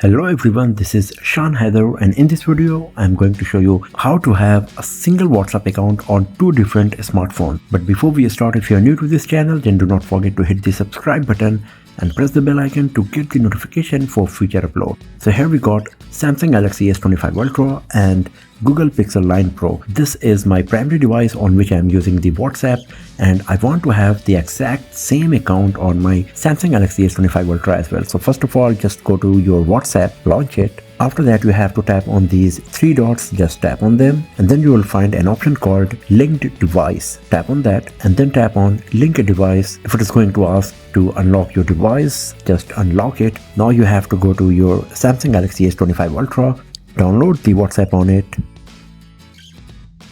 Hello everyone, this is Shan Haider, and in this video I'm going to show you how to have a single WhatsApp account on two different smartphones. But before we start, if you are new to this channel, then do not forget to hit the subscribe button and press the bell icon to get the notification for future upload. So here we got Samsung Galaxy S25 Ultra and Google Pixel 9 Pro. This is my primary device on which I am using the WhatsApp, and I want to have the exact same account on my Samsung Galaxy S25 Ultra as well. So first of all, just go to your WhatsApp, launch it. After that, you have to tap on these three dots, just tap on them, and then you will find an option called linked device. Tap on that and then tap on link a device. If it is going to ask to unlock your device, just unlock it. Now you have to go to your Samsung Galaxy S25 Ultra, download the WhatsApp on it,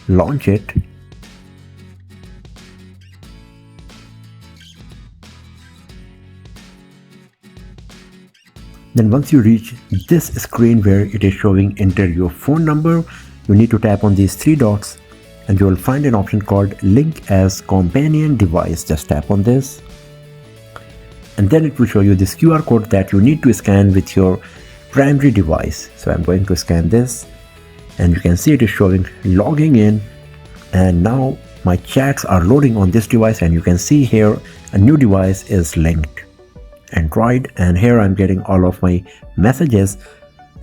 launch it, then once you reach this screen where it is showing enter your phone number, you need to tap on these three dots and you will find an option called link as companion device. Just tap on this and then it will show you this QR code that you need to scan with your primary device. So I'm going to scan this and you can see it is showing logging in, and now my chats are loading on this device, and you can see here a new device is linked, Android, and here I'm getting all of my messages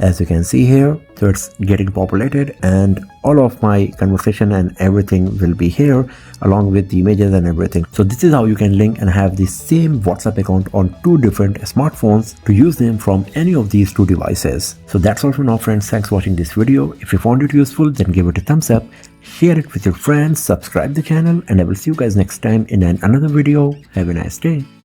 as you can see here. So it's getting populated and all of my conversation and everything will be here along with the images and everything. So this is how you can link and have the same WhatsApp account on two different smartphones to use them from any of these two devices. So that's all for now friends. Thanks for watching this video. If you found it useful, then give it a thumbs up, share it with your friends, subscribe the channel, and I will see you guys next time in another video. Have a nice day.